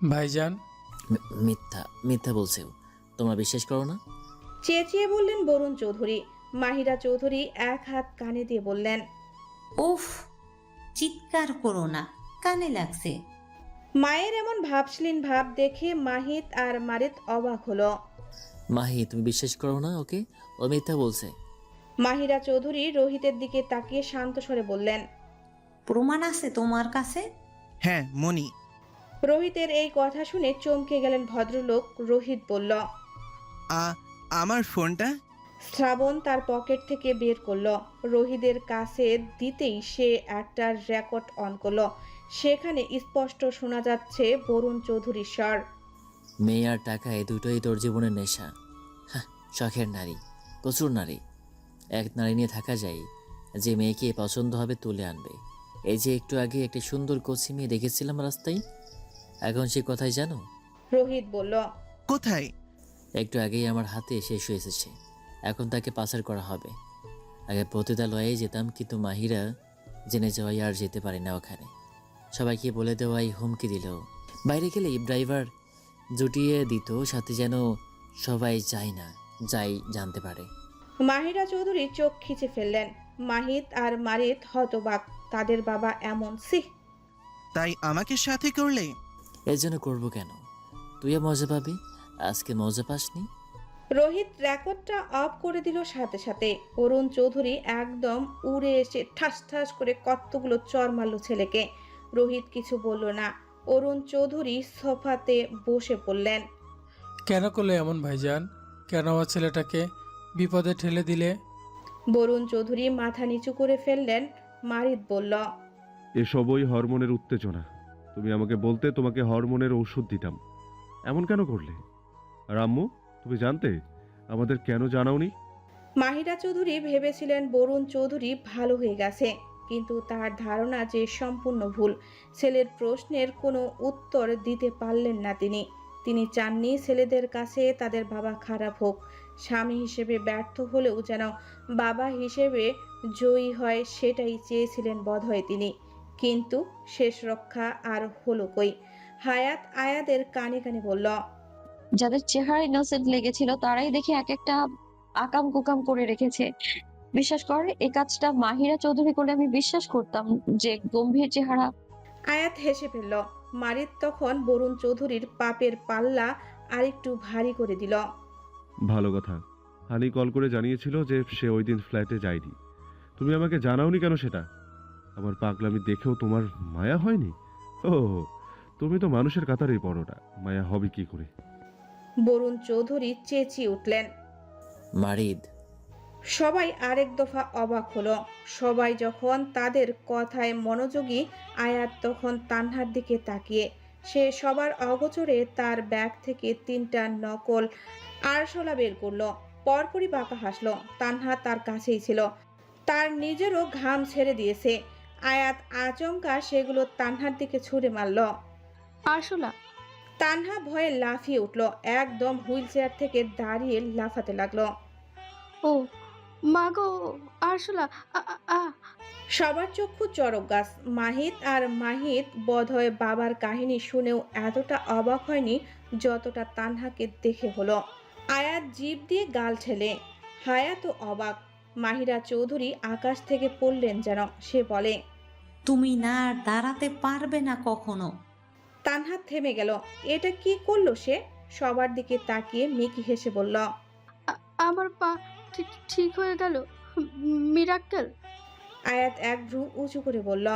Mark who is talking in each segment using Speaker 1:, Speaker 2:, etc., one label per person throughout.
Speaker 1: ভাইজান।
Speaker 2: মিথ্যা মিথ্যা বলছে ও। তোমরা বিশ্বাস করো না?
Speaker 3: চেঁচিয়ে বললেন বরুণ চৌধুরী। মাহিরা চৌধুরী এক হাত কানে দিয়ে বললেন,
Speaker 4: উফ, চিৎকার করো না, কানে লাগছে।
Speaker 3: মায়ের এমন ভাবশীলীন ভাব দেখে মাহিত আর মারিত অবাক হলো।
Speaker 2: মাহি, তুমি বিশ্বাস করো না ওকে? ও মিথ্যা বলছে।
Speaker 3: মাহিরা চৌধুরী রোহিতের দিকে তাকিয়ে শান্ত স্বরে বললেন।
Speaker 4: প্রমাণ আছে তোমার কাছে?
Speaker 5: হ্যাঁ মনি।
Speaker 3: রোহিতের এই কথা শুনে চমকে গেলেন ভদ্রলোক। রোহিত বলল,
Speaker 5: আমার ফোনটা?
Speaker 3: শ্রাবণ তার পকেট থেকে বের করলো। রোহিতের কাছে দিতেই সে একটা রেকর্ড অন করলো। সেখানে স্পষ্ট শোনা যাচ্ছে বরুণ চৌধুরীর স্বর।
Speaker 2: মেয়ে আর টাকা এই দুটোই তোর জীবনের নেশা। হ্যাঁ, শখের নারী, প্রচুর নারী। এক নারী নিয়ে থাকা যায় যে মেয়েকে পছন্দ হবে তুলে আনবে। এই যে একটু আগে একটা সুন্দর কচি মেয়ে দেখেছিলাম রাস্তায়, এখন সে কোথায় জানো?
Speaker 3: রোহিত বলল,
Speaker 5: কোথায়?
Speaker 2: একটু আগেই আমার হাতে শেষ হয়ে এসেছে। এখন তাকে পাচার করা হবে। আগে পতিতালয়ে যেতাম, কিন্তু মাহিরা জেনে যাওয়াই আর যেতে পারি না ওখানে। সবাইকে বলে দেওয়াই হুমকি দিল। বাইরে গেলেই ড্রাইভার জুটিয়ে দিত, সাথে যেন সবাই যাই জানতে পারে।
Speaker 3: মাহিরা চৌধুরী চোখ খিচে ফেললেন। মাহিত আর মারিত হতবাক। তাদের বাবা এমন সিহ।
Speaker 5: তাই আমাকে সাথে করলে?
Speaker 2: এর জন্য করবো কেন? তুইও মজা পাবি। আজকে মজা পাসনি?
Speaker 3: রোহিত রেকর্ডটা অফ করে দিল সাথে সাথে। অরুণ চৌধুরী একদম উড়ে এসে ঠাস ঠাস করে কতগুলো চর মারল ছেলেকে। রোহিত কিছু বলল না। অরুণ চৌধুরী সোফাতে বসে পড়লেন।
Speaker 1: কেন করলে এমন ভাইজান? কেন আমার ছেলেটাকে বিপদে ঠেলে দিলে?
Speaker 3: বরুণ চৌধুরী মাথা নিচু করে ফেললেন। মারিত বলল,
Speaker 6: এসবই হরমোনের উত্তেজনা। তুমি আমাকে বলতে তোমাকে হরমোনের ওষুধ দিতাম। এমন কেন করলে? আর আম্মু, তুমি জানতে, আমাদের কেন জানাওনি?
Speaker 3: মাহিরা চৌধুরী ভেবেছিলেন বরুণ চৌধুরী ভালো হয়ে গেছে, কিন্তু তার ধারণা যে সম্পূর্ণ ভুল। ছেলের প্রশ্নের কোনো উত্তর দিতে পারলেন না তিনি। তিনি চাননি ছেলেদের কাছে তাদের বাবা খারাপ হোক। স্বামী হিসেবে ব্যর্থ হলেও যেন বাবা হিসেবে জয়ী হয়, সেটাই চেয়েছিলেন বোধহয় তিনি। কিন্তু শেষ রক্ষা আর হলো কই। হায়াত আয়াদের কানে কানে বলল,
Speaker 7: যাদের চেহারা ইনোসেন্ট লেগেছিল তারাই দেখি এক একটা আকাম কুকাম করে রেখেছে। বিশ্বাস কর, এই কাজটা মাহিরা চৌধুরী করলে আমি বিশ্বাস করতাম যে গম্ভীর চেহারা।
Speaker 3: আয়াত হেসে ফেলল। মারিত তখন বরুণ চৌধুরীর পাপের পাল্লা আরেকটু ভারী করে দিল।
Speaker 6: ভালো কথা। হানি কল করে জানিয়েছিল যে সে ওই দিন ফ্ল্যাটে যায়নি। তুমি আমাকে জানাওনি কেন সেটা? আমার পাগলামি দেখেও তোমার মায়া হয়নি? ও, তুমি তো মানুষের কাতারেই পড়ো না, মায়া হবে কি করে?
Speaker 3: বরুণ চৌধুরী চেঁচিয়ে উঠলেন।
Speaker 2: মারিদ।
Speaker 3: সবাই আরেক দফা অবাক হলো। সবাই যখন তাদের কথায় মনোযোগী, আয়াত তখন তানহার দিকে তাকিয়ে। সে সবার অগোচরে তার ব্যাগ থেকে 3টা নকল আরশোলা বের করলো। পরপরই বাঁকা হাসলো। তানহা তার কাছেই ছিল। তার নিজেরও ঘাম ছেড়ে দিয়েছে। আয়াত আচমকা সেগুলো তানহার দিকে ছুঁড়ে মারল।
Speaker 8: আরশোলা!
Speaker 3: তানহা ভয়ে লাফিয়ে উঠল। একদম হুইল চেয়ার থেকে দাঁড়িয়ে লাফাতে লাগলো।
Speaker 8: ও মা গো, আরশোলা! আ আ আ!
Speaker 3: সবার চক্ষু চড়ক গাছ। মাহিত আর মাহিত বোধহয় বাবার কাহিনী শুনেও এতটা অবাক হয়নি যতটা তানহাকে দেখে হলো। আয়াত জিভ দিয়ে গাল ঠেলে। হায়াতও অবাক। মাহিরা চৌধুরী আকাশ থেকে পড়লেন যেন। সে বলে,
Speaker 4: তুমি না আর দাঁড়াতে পারবে না কখনো।
Speaker 3: তানহা থেমে গেল। এটা কি করলো সে? সবার দিকে তাকিয়ে মেকি হেসে বলল,
Speaker 8: আমার পা ঠিক হয়ে গেল। মিরাক্কেল!
Speaker 3: আয়াত এক ভ্রু উঁচু করে বলল,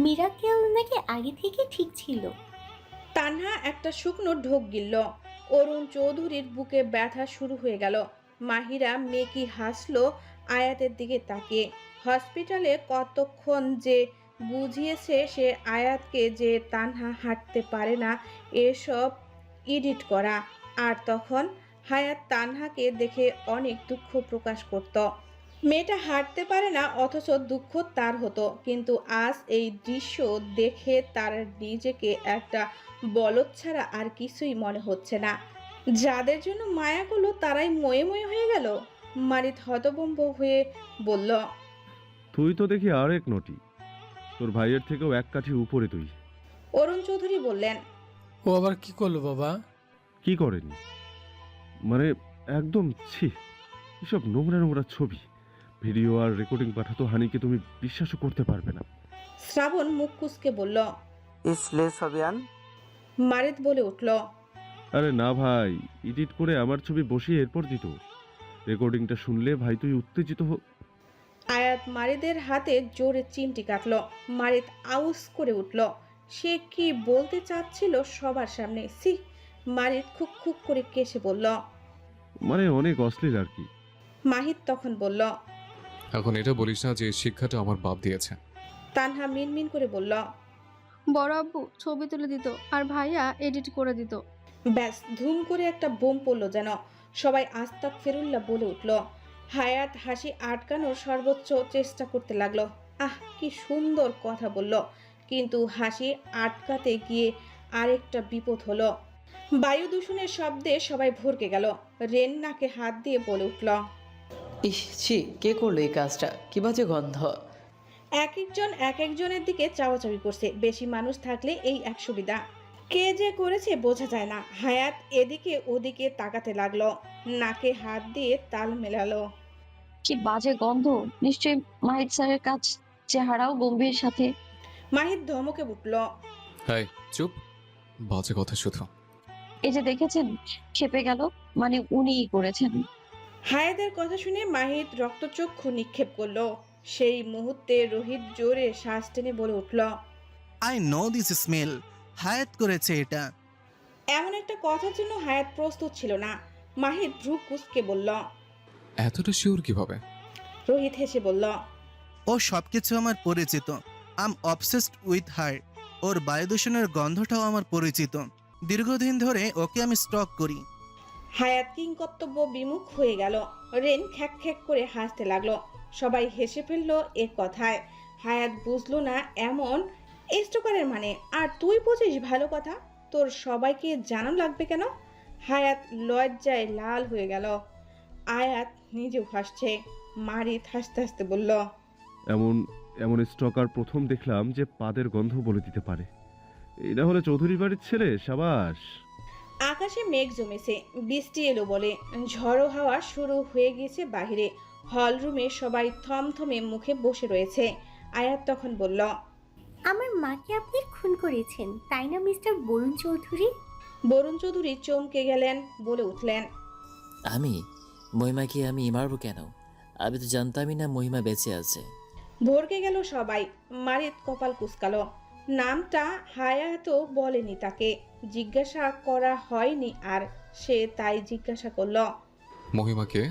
Speaker 9: মিরাকেল নাকি আগে থেকে ঠিক ছিল?
Speaker 3: তানহা একটা শুকনো ঢোক গিলল। অরুণ চৌধুরীর বুকে ব্যথা শুরু হয়ে গেল। মাহিরা মেকি হাসলো আয়াতের দিকে তাকিয়ে। হসপিটালে কতক্ষণ যে বুঝিয়েছে সে আয়াতকে যে তানহা হাঁটতে পারে না, এসব এডিট করা। আর তখন হায়াত তানহাকে দেখে অনেক দুঃখ প্রকাশ করত। মেয়েটা হাঁটতে পারে না, অথচ দুঃখ তার হতো। কিন্তু আজ এই দৃশ্য দেখে তার নিজেকে একটা বলদ ছাড়া আর কিছুই মনে হচ্ছে না। যাদের জন্য মায়া করলো তারাই ময়ে ময়ে হয়ে গেল। মারিত হতভম্ব হয়ে বলল,
Speaker 6: তুই তো দেখি আর এক নটি। তোর ভাইয়ের থেকেও এক কাঠি উপরে তুই।
Speaker 3: অরুণ চৌধুরী বললেন,
Speaker 1: ও আবার কি করলো বাবা?
Speaker 6: কি করেনি মানে একদম ছি, এসব নোংরা নোংরা ছবি, ভিডিও আর রেকর্ডিং পাঠাতো হানিকে, তুমি বিশ্বাসও করতে পারবে না।
Speaker 3: শ্রাবণ মুখ কুঁচকে বলল।
Speaker 10: ইসলে সবিয়ান।
Speaker 3: মারিদ বলে উঠল।
Speaker 6: আরে না ভাই, এডিট করে আমার ছবি বসিয়ে এরপর দিত। রেকর্ডিংটা শুনলে ভাই তুই উত্তেজিত
Speaker 3: আয়াত মারিদের হাতে জোরে চিমটি কাটল। মারিদ আউস করে উঠল। সে কি বলতে চাচ্ছিল সবার সামনে? সি! মারিদ খুক খুক করে কেসে বলল।
Speaker 6: মানে অনেক অশ্লীল আর কি।
Speaker 3: মাহিদ তখন বলল।
Speaker 11: এখন এটা বলিস না যে শিক্ষাটা আমার বাপ দিয়েছে।
Speaker 3: তানহা মিনমিন করে বলল।
Speaker 8: বড় আব্বু ছবি তুলে দিত আর ভাইয়া এডিট করে দিত।
Speaker 3: ব্যাস, ধুম করে একটা বোম পড়ল যেন। সবাই আস্তাক ফেরুল্লাহ বলে উঠল। হায়াত হাসি আটকানোর সর্বোচ্চ চেষ্টা করতে লাগলো। আহ, কি সুন্দর কথা বলল, কিন্তু হাসি আটকাতে গিয়ে আরেকটা বিপদ হলো। বায়ু দূষণের শব্দে সবাই ভরকে গেল। রেন নাকে হাত দিয়ে বলে উঠল।
Speaker 12: ইস ছি, কে করলো এই কাজটা? কি বাজে গন্ধ।
Speaker 3: এক একজনের দিকে চাওয়াচাওয়ি করছে। বেশি মানুষ থাকলে এই এক সুবিধা। কে যে করেছে বোঝা যায় না। হায়াত এদিকে ওদিকে তাকাতে লাগলো, নাকে হাত দিয়ে তাল মেলালো।
Speaker 7: কি বাজে গন্ধ! নিশ্চয়ই মাহিদ স্যারের কাজ। চেহারাও গম্ভীর সাথে।
Speaker 3: মাহিদ ধমকে উঠল।
Speaker 11: হাই চুপ, বাজে কথা শুধু।
Speaker 7: এই যে দেখেছেন, খেপে গেল, মানে উনিই করেছেন।
Speaker 3: হায়াতের কথা শুনে মাহিদ রক্তচক্ষু নিক্ষেপ করলো। সেই মুহূর্তে রোহিত জোরে শ্বাস টেনে বলে উঠল।
Speaker 5: I know this smell. হায়াত করেছে এটা।
Speaker 3: এমন একটা কথার জন্য হায়াত প্রস্তুত ছিল না। মাহিদ ভ্রু কুঁচকে বলল।
Speaker 11: এতটা শিওর কিভাবে?
Speaker 3: রোহিত হেসে বলল।
Speaker 5: ও সবকিছু আমার পরিচিত। আম অবসেসড উইথ হার। ওর বায়ুদূষণের গন্ধটাও আমার পরিচিত। দীর্ঘদিন ধরে ওকে আমি স্টক করি।
Speaker 3: হায়াত কিংকর্তব্য বিমুখ হয়ে গেল। রেন খ্যাক খ্যাক করে হাসতে লাগলো। সবাই হেসে ফেললো এ কথায়। হায়াত বুঝলো না এমন স্টকারের মানে। আর তুই বুঝিস ভালো কথা, তোর সবাইকে জানানো লাগবে কেন? হায়াত লজ্জায় লাল হয়ে গেল। আয়াত নিজেও হাসছে। মারিদ হাসতে হাসতে বলল।
Speaker 6: এমন এমন স্টকার প্রথম দেখলাম যে পাদের গন্ধ বলে দিতে পারে। এটা হলে চৌধুরী বাড়ির ছেলে, সাবাস।
Speaker 3: আকাশে মেঘ জমেছে, বৃষ্টি এলো বলে ঝড়ো হাওয়া শুরু হয়ে গেছে বাহিরে। হলরুমে সবাই থমথমে মুখে বসে রয়েছে। আয়াত তখন বলল।
Speaker 9: আমার মাকে আপনি খুন করেছেন তাই না মিস্টার বরুণ চৌধুরী?
Speaker 3: বরুণ চৌধুরী চমকে গেলেন, বলে উঠলেন।
Speaker 2: আমি? মহিমাকে আমি মারবো কেন? আমি তো জানতামই না মহিমা বেঁচে আছে।
Speaker 3: ভরকে গেল সবাই। মারিদ কপাল কুঁচকালো। নামটা হায়াতও বলেনি তাকে, জিজ্ঞাসা করা হয়নি আর। সে তাই জিজ্ঞাসা করল।
Speaker 11: মহিমাকে?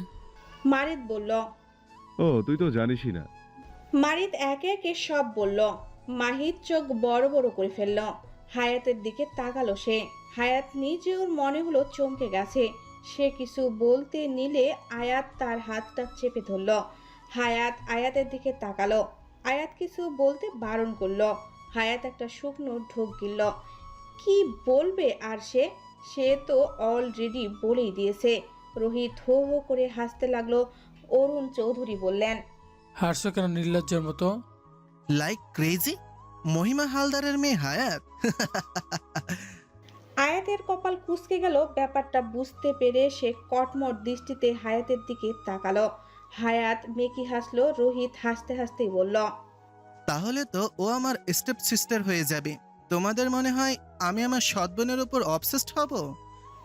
Speaker 3: মারিদ বলল।
Speaker 6: ও তুই তো জানিসই না।
Speaker 3: মারিদ একে একে সব বলল। মাহিদ চোখ বড় বড় করে ফেলল। হায়াতের দিকে তাকালো সে। হায়াত নিজেও মনে হলো চমকে গেছে। সে কিছু বলতে নিলে আয়াত তার হাতটা চেপে ধরল। হায়াত আয়াতের দিকে তাকালো। আয়াত কিছু বলতে বারণ করলো। হায়াত একটা শুকনো ঢোক গিলল। কি বলবে আর সে তো অলরেডি বলেই দিয়েছে। রোহিত হো হো করে হাসতে লাগলো। অরুণ চৌধুরী বললেন।
Speaker 1: হাসছো কেন নির্লজ্জের মতো?
Speaker 5: Like crazy. মহিমা হালদারের মেয়ে হায়াত।
Speaker 3: আয়াতের কপাল কুঁচকে গেল। ব্যাপারটা বুঝতে পেরে সে কটমট দৃষ্টিতে হায়াতের দিকে তাকালো। হায়াত মেকি হাসলো। রোহিত হাসতে হাসতেই বলল।
Speaker 5: তাহলে তো ও আমার স্টেপ সিস্টার হয়ে যাবে। তোমাদের মনে হয় আমি আমার সৎ বোনের উপর অবসেসড হব?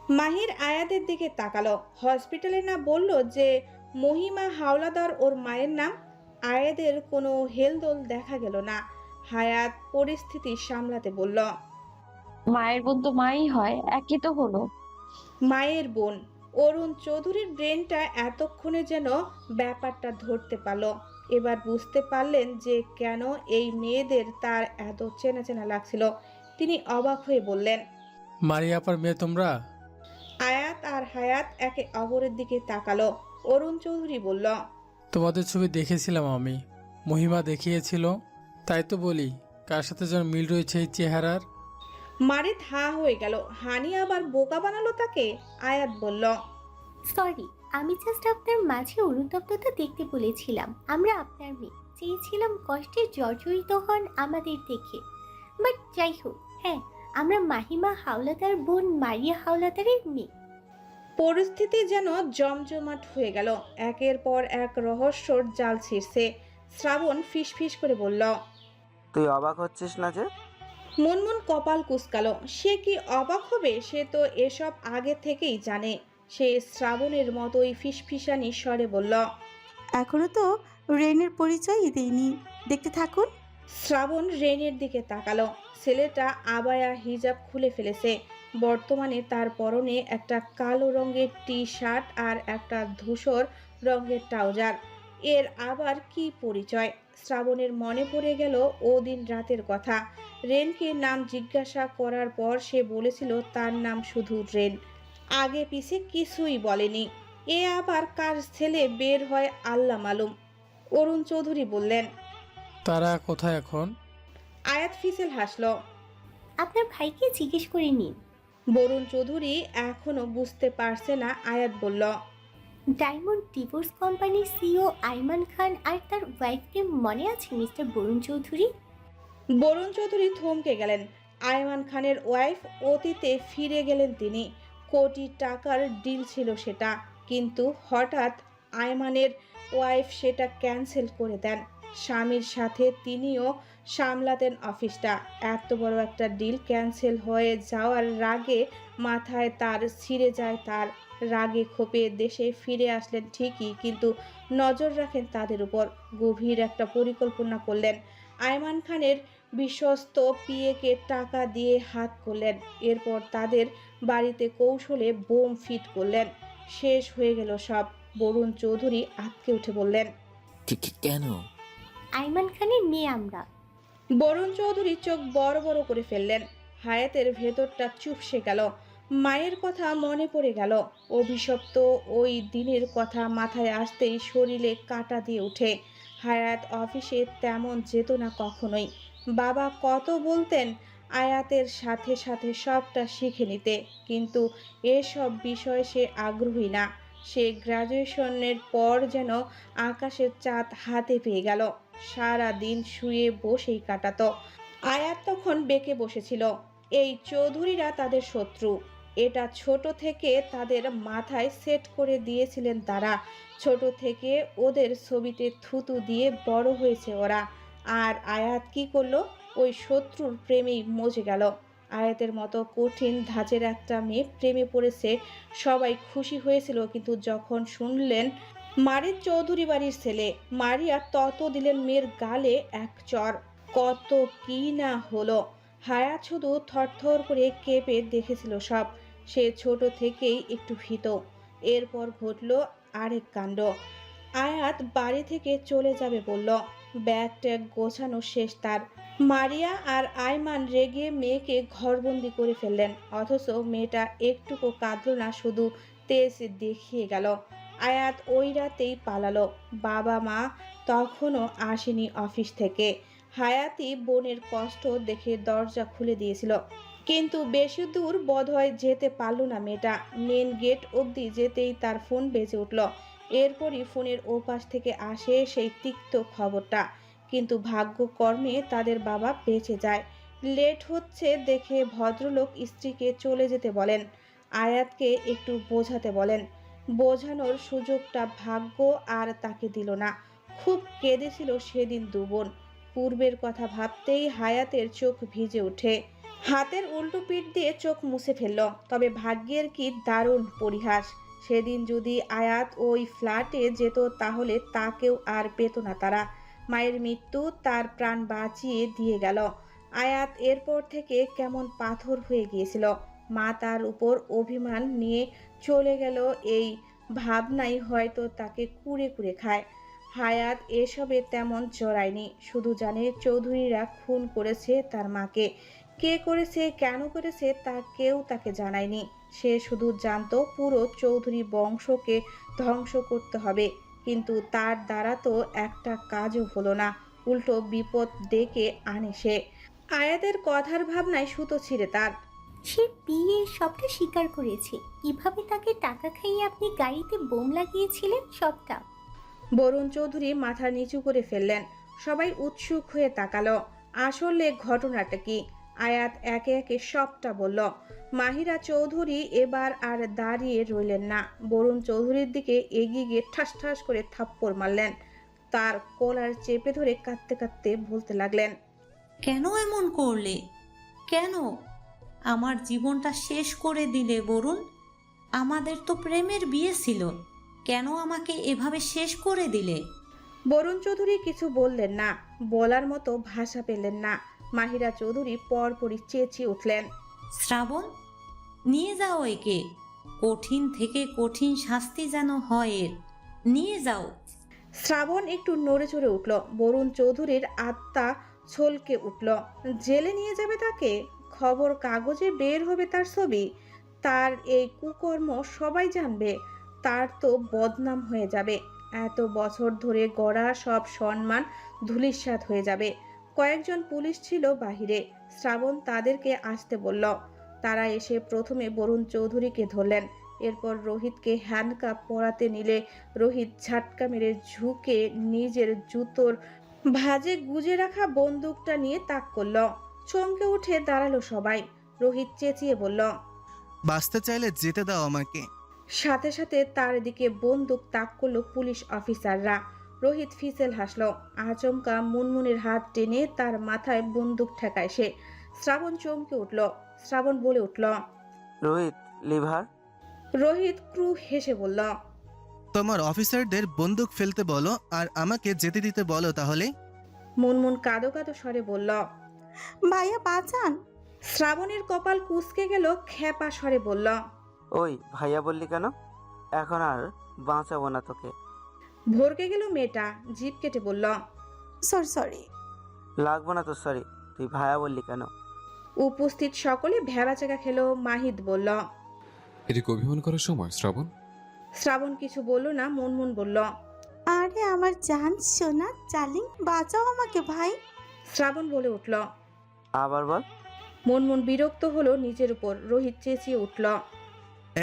Speaker 3: মাহির আয়াতের দিকে তাকালো। হসপিটালে না বলল যে মহিমা হাওলাদার ওর মায়ের নাম? আয়াতের কোনো হেলদোল দেখা গেল না। হায়াত পরিস্থিতি সামলাতে বলল।
Speaker 7: মায়ের বোন তো মাই হয়, একই তো হলো।
Speaker 3: মায়ের বোন। অরুণ চৌধুরীর ব্রেনটা এতক্ষণে যেন ব্যাপারটা ধরতে পারল। এবার বুঝতে পারলেন যে কেন এই মেয়েদের তার এত চেনা চেনা লাগছিল। তিনি অবাক হয়ে বললেন।
Speaker 1: মারিয়া আপার মেয়ে তোমরা?
Speaker 3: আয়াত আর হায়াত একে অপরের দিকে তাকালো। অরুণ চৌধুরী বলল।
Speaker 1: তোমাদের ছবি দেখেছিলাম আমি, মহিমা দেখিয়েছিল, তাই তো বলি কার সাথে যেন মিল রয়েছে এই চেহারার।
Speaker 3: মারিদ হা হয়ে গেল। হানি আবার বোকা বানালো তাকে? আয়াত বলল।
Speaker 9: সরি, আমি জাস্ট আপনার মাঝে অনুতপ্ততা দেখতে বলেছিলাম। আমরা আপনার মেয়ে, চেয়েছিলাম কষ্টে জর্জরিত হন আমাদের দেখে। বাট যাই হোক, হ্যাঁ আমরা মাহিমা হাওলাদার বোন মারিয়া হাওলাদারের মেয়ে।
Speaker 3: পরিস্থিতি যেন জমজমাট হয়ে গেল। একের পর এক রহস্যর জাল ছিঁড়ছে। শ্রাবণ ফিসফিস করে বলল,
Speaker 10: তুই অবাক হচ্ছিস না যে?
Speaker 3: মুনমুন কপাল কুঁচকালো। সে কি অবাক হবে? সে তো এসব আগে থেকেই জানে। সে শ্রাবণের মতোই ফিসফিসানি স্বরে বলল,
Speaker 8: এখনো তো রেনের পরিচয়ই দেয়নি, দেখতে থাকুন।
Speaker 3: শ্রাবণ রেনের দিকে তাকালো। ছেলেটা আবায়া হিজাব খুলে ফেলেছে। বর্তমানে তার পরনে একটা কালো রঙের টি শার্ট আর একটা ধূসর রঙের ট্রাউজার। এর আবার কি পরিচয়? শ্রাবণের মনে পড়ে গেল ওদিন রাতের কথা। রেনকে নাম জিজ্ঞাসা করার পর সে বলেছিল তার নাম শুধু রেন, আগে পিছে কিছুই বলেনি। এ আবার কার ছেলে বের হয় আল্লাহ মালুম। অরুণ চৌধুরী বললেন,
Speaker 1: তারা কোথায় এখন?
Speaker 3: আয়াত ফিসেল হাসল।
Speaker 9: আপনার ভাইকে জিজ্ঞেস করে নিন।
Speaker 3: বরুণ চৌধুরী এখনো বুঝতে পারছে না। আয়াত বলল,
Speaker 9: ডায়মন্ড ডিভোর্স কোম্পানির সিইও আইমান খান আর তার ওয়াইফকে মনে আছে মিস্টার বরুণ চৌধুরী?
Speaker 3: বরুণ চৌধুরী থমকে গেলেন। আয়মান খানের ওয়াইফ অতীতে ফিরে গেলেন তিনি। কোটি টাকার ডিল ছিল সেটা, কিন্তু হঠাৎ আয়মানের ওয়াইফ সেটা ক্যান্সেল করে দেন। স্বামীর সাথে তিনিও সামলাতেন অফিসটা। এত বড় একটা ডিল ক্যান্সেল হয়ে যাওয়ার রাগে মাথায় তার ছিঁড়ে যায়। তার রাগে ক্ষোভে দেশে ফিরে আসলেন ঠিকই, কিন্তু নজর রাখেন তাদের উপর। গভীর একটা পরিকল্পনা করলেন। আয়মান খানের বিশ্বস্ত পিএকে টাকা দিয়ে হাত করলেন। এরপর তাদের বাড়িতে কৌশলে বোম ফিট করলেন। শেষ হয়ে গেল সব। বরুণ চৌধুরী আঁতকে উঠে বললেন,
Speaker 2: কেন?
Speaker 9: আইমান খানের মেয়ে আমরা।
Speaker 3: বরুণ চৌধুরী চোখ বড় বড় করে ফেললেন। হায়াতের ভেতরটা চুপসে গেল। মায়ের কথা মনে পড়ে গেল। অভিশপ্ত ওই দিনের কথা মাথায় আসতেই শরীরে কাঁটা দিয়ে ওঠে। হায়াত অফিসে তেমন যেত না কখনোই। বাবা কত বলতেন আয়াতের সাথে সাথে সবটা শিখে নিতে, কিন্তু এসব বিষয়ে সে আগ্রহী না। সে গ্রাজুয়েশনের পর যেন আকাশের চাঁদ হাতে পেয়ে গেল। সারা দিন শুয়ে বসেই কাটাতো। আয়াত তখন বেঁকে বসেছিল। এই চৌধুরীরা তাদের শত্রু, এটা ছোট থেকে তাদের মাথায় সেট করে দিয়েছিলেন তারা। ছোট থেকে ওদের ছবিতে থুতু দিয়ে বড় হয়েছে ওরা। আর আয়াত কি করলো? ওই শত্রুর প্রেমেই মজে গেল। আয়াতের মতো কঠিন ধাঁচের একটা মেয়ে প্রেমে পড়েছে, সবাই খুশি হয়েছিল। কিন্তু যখন শুনলেন মারির চৌধুরী বাড়ির ছেলে, মারিয়া তত দিলেন মেয়ের গালে এক চর। কত কি না হলো। হায়াত শুধু থরথর করে কেঁপে দেখেছিল সব। সে ছোট থেকেই একটু ভীত। এরপর ঘটল আরেক কাণ্ড। আয়াত বাড়ি থেকে চলে যাবে বলল। ব্যাগ ট্যাগ গোছানো শেষ তার। মারিয়া আর আয়মান রেগে মেয়েকে ঘরবন্দি করে ফেললেন, অথচ মেয়েটা একটুকু কাঁদল না, শুধু তেজ দেখিয়ে গেল। আয়াত ওই রাতেই পালালো। বাবা মা তখনও আসেনি অফিস থেকে। হায়াতি বোনের কষ্ট দেখে দরজা খুলে দিয়েছিল, কিন্তু বেশি দূর বোধহয় যেতে পারল না মেয়েটা। মেন গেট অবধি যেতেই তার ফোন বেজে উঠল। এরপরই ফোনের ওপাশ থেকে আসে সেই তিক্ত খবরটা। কিন্তু ভাগ্যকর্মে তাদের বাবা বেঁচে যায়। লেট হচ্ছে দেখে ভদ্রলোক স্ত্রীকে চলে যেতে বলেন। আয়াতকে একটু বোঝাতে বলেন। বোঝানোর সুযোগটা ভাগ্য আর তাকে দিল না। খুব কেঁদেছিল সেদিন দুবোন। পূর্বের কথা ভাবতেই হায়াতের চোখ ভিজে ওঠে। হাতের উল্টো পিঠ দিয়ে চোখ মুছে ফেলল। তবে ভাগ্যের কি দারুণ পরিহাস! সেদিন যদি আয়াত ওই ফ্ল্যাটে যেত তাহলে তাকেও আর পেত না তারা। মায়ের মৃত্যু তার প্রাণ বাঁচিয়ে দিয়ে গেল। আয়াত এরপর থেকে কেমন পাথর হয়ে গিয়েছিল। মা তার উপর অভিমান নিয়ে চলে গেল, এই ভাবনাই হয়তো তাকে কুরে কুরে খায়। হায়াত এসবে তেমন জড়ায়নি, শুধু জানে চৌধুরীরা খুন করেছে তার মাকে। কে করেছে, কেন করেছে তা কেউ তাকে জানায়নি। সে শুধু জানতো পুরো চৌধুরী বংশকে ধ্বংস করতে হবে। কিন্তু তার দ্বারা তো একটা কাজও হলো না, উল্টো বিপদ ডেকে আনে সে। আয়াতের কথার ভাবনায় সুতো ছিঁড়ে তার।
Speaker 9: সে বিয়ে সবটা স্বীকার করেছে। কিভাবে তাকে টাকা খাইয়ে আপনি গাড়িতে বোম লাগিয়েছিলেন সবটা।
Speaker 3: বরুণ চৌধুরী মাথা নিচু করে ফেললেন। সবাই উৎসুক হয়ে তাকালো। আসলে ঘটনাটা কি? আয়াত একে একে সবটা বলল। মাহিরা চৌধুরী এবার আর দাঁড়িয়ে রইলেন না, বরুণ চৌধুরীর দিকে এগিয়ে গিয়ে ঠাস ঠাস করে থাপ্পড় মারলেন। তার কলার চেপে ধরে কাঁদতে কাঁদতে বলতে লাগলেন,
Speaker 4: কেন এমন করলে? কেন আমার জীবনটা শেষ করে দিলে বরুণ? আমাদের তো প্রেমের বিয়ে ছিল, কেন আমাকে এভাবে শেষ করে দিলে?
Speaker 3: বরুণ চৌধুরী কিছু বললেন না, বলার মতো ভাষা পেলেন না। মাহিরা চৌধুরী পরপরই চেঁচিয়ে উঠলেন,
Speaker 4: শ্রাবণ, নিয়ে যাও একে, কঠিন থেকে কঠিন শাস্তি যেন হয় এর, নিয়ে যাও।
Speaker 3: শ্রাবণ একটু নড়ে চড়ে উঠল। বরুণ চৌধুরীর আত্মা ছলকে উঠল। জেলে নিয়ে যাবে তাকে? খবর কাগজে বের হবে তার ছবি, তার এই কুকর্ম সবাই জানবে, তার তো বদনাম হয়ে যাবে। এত বছর ধরে গড়া সব সম্মান ধূলিসাৎ হয়ে যাবে। কয়েকজন পুলিশ ছিল বাহিরে, শ্রাবণ তাদেরকে আসতে বলল। তারা এসে প্রথমে বরুণ চৌধুরীকে ধরলেন, এরপর রোহিতকে হ্যান্ডকাপ পরাতে নিলে রোহিত ঝাটকা মেরে ঝুঁকে নিজের জুতোর ভাঁজে গুজে রাখা বন্দুকটা নিয়ে তাক করল। চমকে উঠে দাঁড়ালো সবাই। রোহিত চেঁচিয়ে বলল,
Speaker 5: বাঁচতে চাইলে যেতে দাও আমাকে।
Speaker 3: সাথে সাথে তার দিকে বন্দুক তাক করলো পুলিশ অফিসাররা। রোহিত ফিসেল হাসলো। আচমকা মুনমুনের হাত টেনে তার মাথায় বন্দুক ঠেকায় সে। শ্রাবণ চমকে উঠল। শ্রাবণ বলে উঠল,
Speaker 10: রোহিত, লিভার।
Speaker 3: রোহিত ক্রু হেসে বলল,
Speaker 5: তোমার অফিসারদের বন্দুক ফেলতে বলো আর আমাকে যেতে দিতে বলো তাহলে।
Speaker 3: মুনমুন কাঁদো কাঁদো স্বরে বলল,
Speaker 8: ভাইয়া বাঁচান।
Speaker 3: শ্রাবণের কপাল কুঁচকে গেল, খ্যাপা স্বরে বলল,
Speaker 10: ওই ভাইয়া বললি কেন? এখন আর বাঁচাবো না তোকে।
Speaker 3: ভরকে গেল মেয়েটা, জিভ কেটে বলল,
Speaker 8: সরি।
Speaker 10: লাগবো না তো সরি, তুই ভাইয়া বললি কেন?
Speaker 3: উপস্থিত সকলে ভেবাচাকা খেলো। মাহিদ বলল,
Speaker 11: এদিকে অভিমান করার সময় শ্রাবণ।
Speaker 3: শ্রাবণ কিছু বলল না। মুনমুন বলল,
Speaker 8: আরে আমার জান সোনা চার্লিং, বাঁচাও আমাকে ভাই।
Speaker 3: শ্রাবণ বলে উঠল।
Speaker 10: আবার বল।
Speaker 3: মুনমুন বিরক্ত হলো নিজের উপর। রোহিত চেঁচিয়ে উঠল,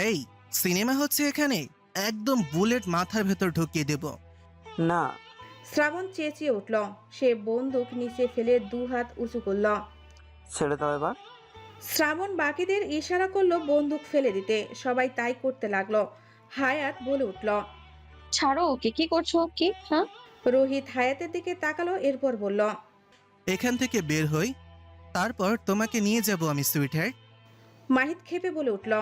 Speaker 5: এই সিনেমা হচ্ছে এখানে, একদম বুলেট মাথার ভেতর ঢুকিয়ে দেব।
Speaker 10: না।
Speaker 3: শ্রাবণ চেঁচিয়ে উঠল। সে বন্দুক নিচে ফেলে দুহাত উঁচু করল।
Speaker 10: ছেড়ে দাও এবার।
Speaker 3: শ্রাবণ বাকিদের ইশারা করলো বন্দুক ফেলে দিতে। সবাই তাই করতে লাগলো। হায়াত বলে উঠল,
Speaker 7: ছাড়ো ওকে, কি করছো কি? হ্যাঁ,
Speaker 3: রোহিত হায়াতের দিকে তাকালো, এরপর বলল,
Speaker 5: এখান থেকে বের হই, তারপর তোমাকে নিয়ে যাব আমি সুইটহার্ট।
Speaker 3: মাহিদ ক্ষেপে বলে উঠল,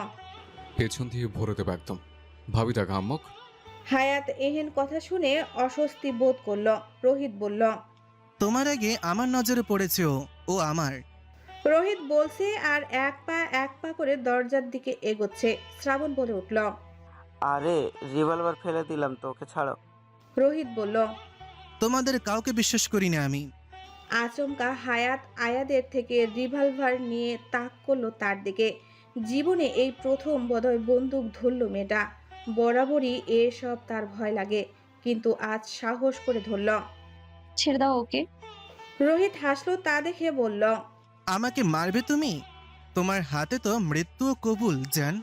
Speaker 11: পেছন দিয়ে ভরে দেবো একদম, ভাবি টাকা আম্মক।
Speaker 3: হায়াত এহেন কথা শুনে অস্বস্তি বোধ করলো। রোহিত বলল,
Speaker 5: তোমার আগে আমার নজরে পড়েছে ও আমার।
Speaker 3: রোহিত বলছে আর এক পা করে দরজার দিকে এগোচ্ছে। শ্রাবণ বলে উঠল,
Speaker 10: আরে রিভলভার ফেলে দিলাম তো, ওকে ছাড়ো।
Speaker 3: রোহিত বলল,
Speaker 5: তোমাদের কাউকে বিশ্বাস করি না আমি।
Speaker 3: আচমকা হায়াত আয়াদের থেকে রিভলভার নিয়ে তাক করলো তার দিকে। জীবনে এই প্রথম বোধহয় বন্দুক ধরল মেয়েটা। বরাবরই এসব তার ভয় লাগে, কিন্তু আজ সাহস করে ধরল।
Speaker 7: ছেড়ে দাও ওকে।
Speaker 3: রোহিত হাসলো তা দেখে বলল,
Speaker 5: আমাকে মারবে তুমি? তোমার হাতে তো মৃত্যুও কবুল জান।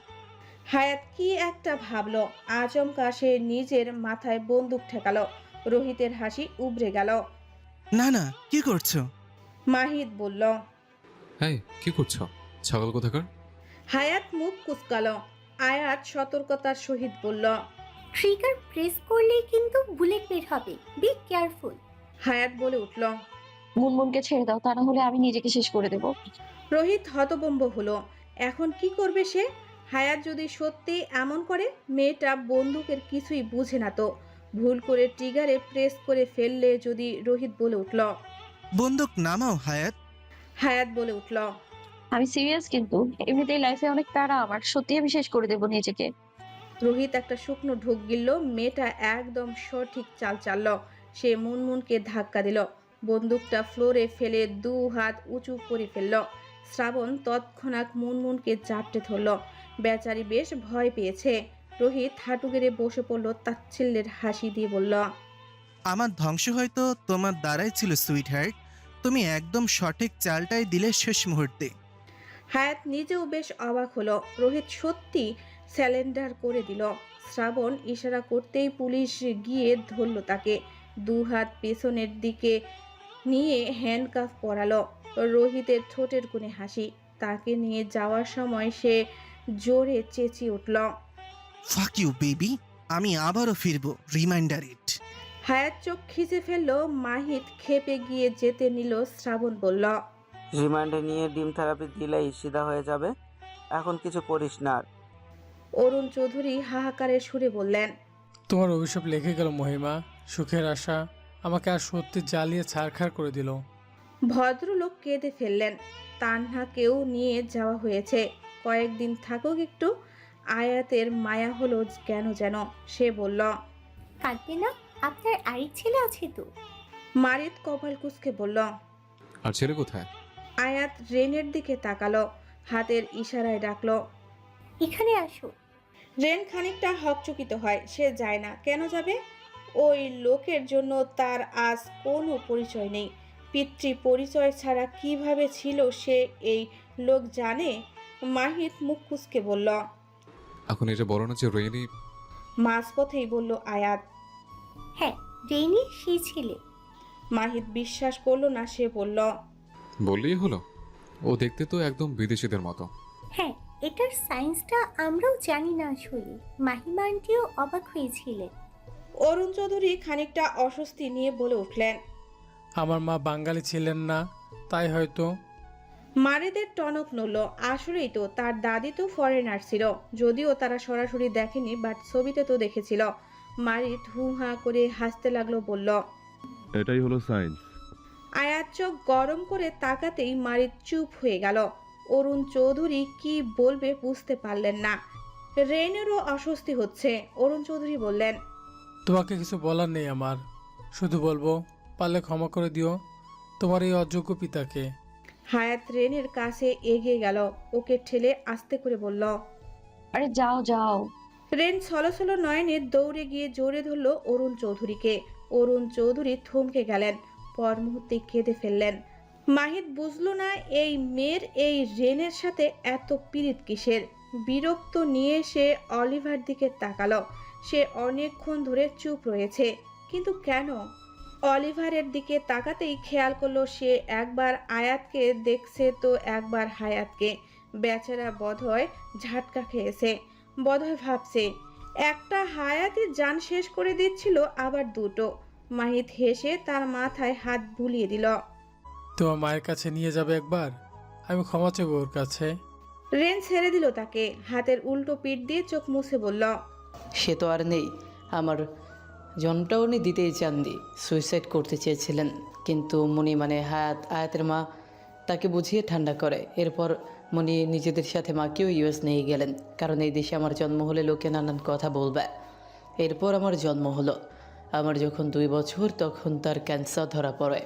Speaker 3: হায়াত কি একটা ভাবলো। আচমকা সে নিজের মাথায় বন্দুক ঠেকালো। রোহিতের হাসি উবরে গেল।
Speaker 5: না না, কি করছো?
Speaker 3: মাহিদ বলল,
Speaker 11: হ্যাঁ কি করছো ছাগল কোথাকার?
Speaker 3: হায়াত মুখ কুচকালো। আয়াত সতর্কতার সহিত বলল,
Speaker 9: ট্রিগার প্রেস করলেই কিন্তু বুলেট বের হবে, বি কেয়ারফুল।
Speaker 3: হায়াত বলে উঠল।
Speaker 7: মুনমুনকে ছেড়ে দাও, তা না হলে আমি নিজেকে শেষ করে দেব।
Speaker 3: রোহিত হতবম্ব হলো। এখন কি করবে সে? হায়াত যদি সত্যি এমন করে? মেয়েটা বন্দুকের কিছুই বুঝে না তো। ভুল করে ট্রিগারে প্রেস করে ফেললে যদি? রোহিত বলে উঠল।
Speaker 5: বন্দুক নামাও হায়াত।
Speaker 3: হায়াত বলে উঠল,
Speaker 7: আমি সিরিয়াস, কিন্তু এমনিতেই লাইফে অনেক প্যারা আমার, সত্যি আমি শেষ করে দেব নিজেকে।
Speaker 3: রোহিত একটা শুকনো ঢোক গিলল। মেয়েটা একদম সঠিক চাল চালল। সে মুনমুনকে ধাক্কা দিল, বন্দুকটা ফ্লোরে ফেলে দু হাত উঁচু করে ফেলল। শ্রাবণ তৎক্ষণাৎ মুনমুনকে জাপটে ধরল। বেচারি বেশ ভয় পেয়েছে। রোহিত হাঁটু গেড়ে বসে পড়ল, তাচ্ছিল্যের হাসি দিয়ে বলল,
Speaker 5: আমার ধ্বংস হয়তো তোমার দ্বারাই ছিল সুইটহার্ট, তুমি একদম সঠিক চালটাই দিলে শেষ মুহূর্তে।
Speaker 3: হায়াত নিজেও বেশ অবাক হলো। রোহিত সত্যি স্যালেন্ডার করে দিল। শ্রাবণ ইশারা করতেই পুলিশ গিয়ে ধরল তাকে। দু হাত পেছনের দিকে নিয়ে হ্যান্ডকাফ পরালো। রোহিতের ঠোঁটের কোণে হাসি। তাকে নিয়ে যাওয়ার সময় সে জোরে চেঁচিয়ে উঠল,
Speaker 5: ফাক ইউ বেবি, আমি আবারও ফিরবো, রিমাইন্ডার ইট।
Speaker 3: হায়াত চোখ খিচে ফেলল। মাহিত খেপে গিয়ে যেতে নিল। শ্রাবণ বলল,
Speaker 10: রিমান্ডে নিয়ে ডিম থেরাপি দিলেই সিধা হয়ে যাবে, এখন কিছু করিস না আর।
Speaker 3: অরুণ চৌধুরী হাহাকারের সুরে বললেন,
Speaker 1: তোমার অভিশাপ লেগে গেল মহিমা। সুখের আশা আমাকে আর সত্যি জ্বালিয়ে ছারখার করে দিল।
Speaker 3: ভদ্রলোক কেঁদে ফেললেন। তান্হাকেও নিয়ে যাওয়া হয়েছে, কয়েকদিন থাকুক একটু। আয়াতের মায়া হলো কেন যেন। সে বলল,
Speaker 9: কাঁদবে না, আপনার আরেক ছেলে আছে তো।
Speaker 3: মারিত কপাল কুঁচকে বলল।
Speaker 11: আর ছেলে কোথায়?
Speaker 3: আয়াত রেনের দিকে তাকালো, হাতের ইশারায় ডাকলো,
Speaker 9: এখানে আসো।
Speaker 3: রেন খানিকটা হকচকিত হয়। সে যায় না। কেন যাবে? ওই লোকের জন্য তার আজ কোনো পরিচয় নেই। পিতৃ পরিচয় ছাড়া কিভাবে ছিল সে এই লোক জানে? মাহিত মুখ কুঁচকে বলল।
Speaker 11: এখন এটা বলো না যে রেনি।
Speaker 3: মাঝপথেই বলল আয়াত।
Speaker 9: হ্যাঁ, রেনি সেই ছেলে।
Speaker 3: মাহিত বিশ্বাস করলো না। সে বলল,
Speaker 11: বললেই হলো, ও দেখতে তো একদম বিদেশিদের মতো।
Speaker 9: হ্যাঁ, এটার সায়েন্সটা আমরাও জানি না আসলে। মাহিমা আন্টিও অবাক হয়েছিলেন।
Speaker 3: অরুণ চৌধুরী খানিকটা অস্বস্তি নিয়ে বলে উঠলেন,
Speaker 1: আমার মা বাঙালি ছিলেন না, তাই হয়তো।
Speaker 3: মারিদের টনক নড়ল। আসলেই তো, তার দাদি তো ফরেনার ছিল। যদিও তারা সরাসরি দেখেনি, বাট ছবিতে তো দেখেছিল। মারিদ হু হা করে হাসতে লাগলো, বলল,
Speaker 6: এটাই হলো সায়েন্স।
Speaker 3: আয়াত চোখ গরম করে তাকাতেই মারিদ চুপ হয়ে গেল। অরুণ চৌধুরী কি বলবে বুঝতে পারলেন না। রেনেরও অস্বস্তি হচ্ছে। অরুণ চৌধুরী বললেন,
Speaker 1: তোমাকে কিছু বলার নেই আমার, শুধু বলবো পারলে ক্ষমা করে দিও তোমার এই অযোগ্য পিতাকে।
Speaker 3: হায়াত রেনের কাছে এগিয়ে গেল, ওকে ঠেলে আস্তে করে বলল,
Speaker 7: আরে যাও যাও।
Speaker 3: রেন ছলছল নয়নে দৌড়ে গিয়ে জোরে ধরল অরুণ চৌধুরীকে। অরুণ চৌধুরী থমকে গেলেন, পর মুহূর্তে কেঁদে ফেললেন। মাহিত বুঝল না এই মেয়ের এই রেনের সাথে এত পীড়িত কিসের। বিরক্ত নিয়ে সে অলিভার দিকে তাকালো। সে অনেকক্ষণ ধরে চুপ রয়েছে, কিন্তু কেন? অলিভারের দিকে তাকাতেই খেয়াল করলো সে একবার আয়াতকে দেখছে তো একবার হায়াতকে। বেচারা বোধহয় ঝাটকা খেয়েছে। বোধহয় ভাবছে একটা হায়াতি জান শেষ করে দিচ্ছিল, আবার দুটো। মাহিত হেসে তার মাথায় হাত বুলিয়ে দিল।
Speaker 1: তোমার মায়ের কাছে নিয়ে যাবে একবার, আমি ক্ষমা চাইব ওর কাছে।
Speaker 3: রেন ছেড়ে দিল তাকে। হাতের উল্টো পিঠ দিয়ে চোখ মুছে বলল,
Speaker 12: সে তো আর নেই। আমার জনটাও উনি দিতেই চাননি, সুইসাইড করতে চেয়েছিলেন, কিন্তু মনি মানে আয়াতের মা তাকে বুঝিয়ে ঠান্ডা করে। এরপর মনি নিজেদের সাথে মাকেও ইউএস নিয়ে গেলেন, কারণ এই দেশে আমার জন্ম হলে লোকে নানান কথা বলবে। এরপর আমার জন্ম হলো। আমার যখন 2 বছর তখন তার ক্যান্সার ধরা পড়ে।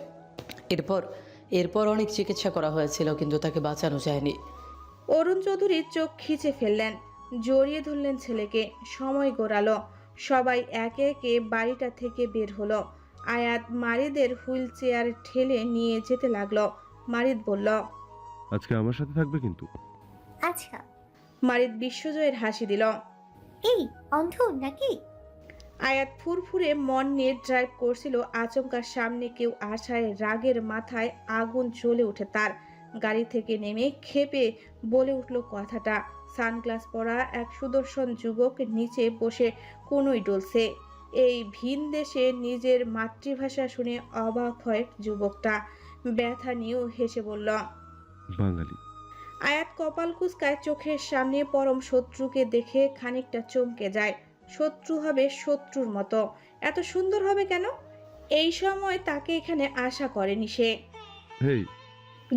Speaker 12: এরপর অনেক চিকিৎসা করা হয়েছিল, কিন্তু তাকে বাঁচানো যায়নি।
Speaker 3: অরুণ চৌধুরী চোখ খিচে ফেললেন, জড়িয়ে ধরলেন ছেলেকে। সময় গড়ালো। সবাই একে একে বাড়িটা থেকে বের হলো। আয়াত মারিদের হুইল চেয়ার ঠেলে নিয়ে যেতে লাগলো। মারিদ বলল,
Speaker 6: আজকে আমার সাথে থাকবে কিন্তু।
Speaker 9: আচ্ছা।
Speaker 3: মারিদ বিশ্বজয়ের হাসি দিল।
Speaker 9: এই অন্ধ নাকি?
Speaker 3: আয়াত ফুরফুরে মন নিয়ে ড্রাইভ করছিল। আচমকা সামনে কেউ আসায় রাগের মাথায় আগুন জ্বলে ওঠে তার। গাড়ি থেকে নেমে ক্ষেপে বলে উঠল কথাটা। সানগ্লাস পরা এক সুদর্শন যুবক নিচে বসে কোনোই ডলছে। এই ভিন দেশে নিজের মাতৃভাষা শুনে অবাক হয় যুবকটা। ব্যথা নিয়েও হেসে বলল,
Speaker 6: বাঙালি।
Speaker 3: আয়াত কপাল কুঁচকায়। চোখের সামনে পরম শত্রুকে দেখে খানিকটা চমকে যায়। শত্রু হবে শত্রুর মতো, এত সুন্দর হবে কেন? এই সময় তাকে এখানে আশা করেনি সে।
Speaker 6: হেই,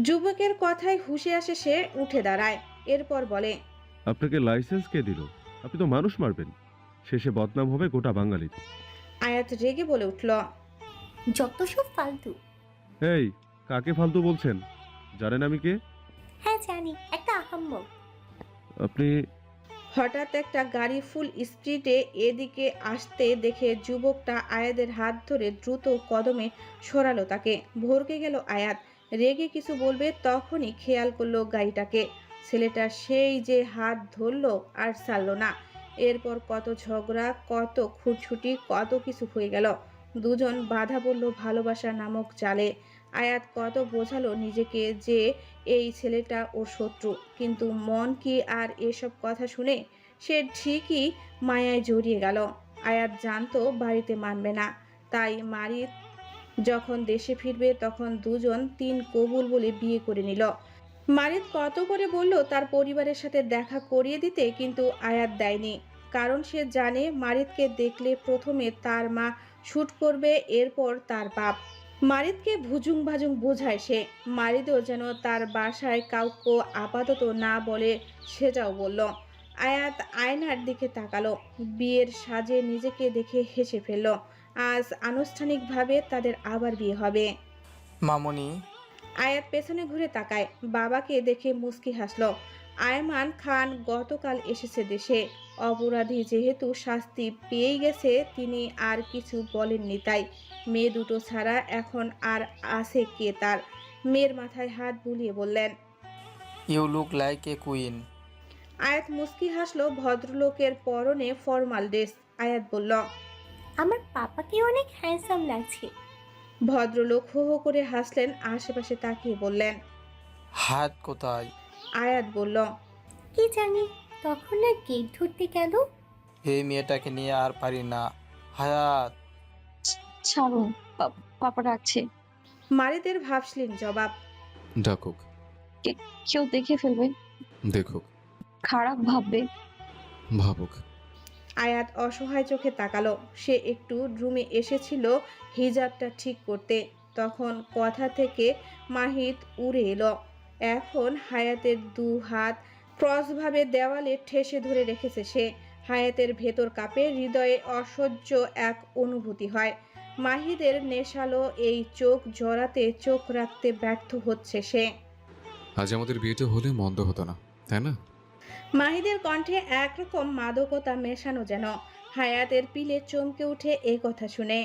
Speaker 3: যুবকের কথায় হুঁশে আসে। সে উঠে দাঁড়ায়, এরপর বলে,
Speaker 6: আপনাকে লাইসেন্স কে দিল? আপনি তো মানুষ মারবেন, শেষে বদনাম হবে গোটা বাঙালি।
Speaker 3: আয়াত রেগে বলে উঠল,
Speaker 9: যত সব ফালতু।
Speaker 6: এই, কাকে ফালতু বলছেন? জানেন আমি কে?
Speaker 9: হ্যাঁ জানি, একটা আহাম্মক।
Speaker 6: আপনি।
Speaker 3: হঠাৎ একটা গাড়ি ফুল স্পিডে এদিকে আসতে দেখে যুবকটা আয়াতের হাত ধরে দ্রুত কদমে সরালো তাকে। ভরকে গেল আয়াত। রেগে কিছু বলবে, তখনই খেয়াল করলো গাড়িটাকে। ছেলেটা সেই যে হাত ধরলো আর ছাড়লো না। এরপর কত ঝগড়া, কত খুঁটছুটি, কত কিছু হয়ে গেল। দুজন বাধা পড়ল ভালোবাসা নামক জালে। আয়াত কত বোঝালো নিজেকে যে এই ছেলেটা ওর শত্রু, কিন্তু মন কি আর এসব কথা শুনে? সে ঠিকই মায়ায় জড়িয়ে গেল। আয়াত জানতো বাড়িতে মানবে না, তাই মারিত যখন দেশে ফিরবে তখন দুজন তিন কবুল বলে বিয়ে করে নিল। মারিত কত করে বলল তার পরিবারের সাথে দেখা করিয়ে দিতে, কিন্তু আয়াত দেয়নি। কারণ সে জানে মারিতকে দেখলে প্রথমে তার মা শুট করবে, এরপর তার বাপ। মারিতকে ভুজুং ভাজুং বোঝায় সে। মারিতও যেন তার বাসায় কাউকে আপাতত না বলে সেটাও বলল। আয়াত আয়নার দিকে তাকালো, বিয়ের সাজে নিজেকে দেখে হেসে ফেলল। আজ আনুষ্ঠানিকভাবে তাদের আবার বিয়ে হবে।
Speaker 13: মামুনি,
Speaker 3: আয়াত পেছনে ঘুরে তাকায়, বাবাকে দেখে মুস্কি হাসল। আয়মান খান গতকাল এসেছে দেশে। অপরাধী যেহেতু শাস্তি পেয়ে গেছে, তিনি আর কিছু বলেননি। তাই মেয়ে দুটো ছাড়া এখন আর আছে কে তার? মেয়ের মাথায় হাত বুলিয়ে বললেন,
Speaker 13: you look like a queen.
Speaker 3: Ayat মুস্কি হাসলো। ভদ্রলোকের পরনে ফর্মাল ড্রেস। আয়াত বলল,
Speaker 9: আমার পাপাকে অনেক হ্যান্ডসাম লাগছে।
Speaker 3: ভদ্রলোক হো হো করে হাসলেন। আশেপাশে তাকিয়ে বললেন,
Speaker 13: হাত কোথায়?
Speaker 3: আয়াত বলল,
Speaker 9: কি জানি, তখন না গেট ধরতে গেল।
Speaker 13: এই মেয়েটাকে নিয়ে আর পারি না। হায়াত,
Speaker 7: ছাড়ুন, পাপা ডাকছে।
Speaker 3: মারিদের ভাবসলিন জবাব।
Speaker 11: ডাকুক,
Speaker 7: কেউ দেখে ফেলবে,
Speaker 11: দেখুক,
Speaker 7: খারাপ ভাববে।
Speaker 11: ভাবুক।
Speaker 3: আয়াত অসহায় চোখে তাকালো। সে একটু রুমে এসেছিল হিজাবটা ঠিক করতে, তখন কথা থেকে মাহিত উড়ে এলো। এখন হায়াতের দু হাত ক্রসভাবে দেওয়ালে ঠেসে ধরে রেখেছে সে। হায়াতের ভেতর কাঁপে, হৃদয়ে অসহ্য এক অনুভূতি হয়। মাহিদের নেশালো এই চোখ জড়াতে চোখ রাখতে ব্যর্থ হচ্ছে সে।
Speaker 11: আজ আমাদের বিয়েটা হলে মন্দ হতো না, তাই না?
Speaker 3: মাহিদের কণ্ঠে একরকম মাদকতা মেশানো যেন। হায়াতের পিলে চমকে উঠে এ কথা শুনে।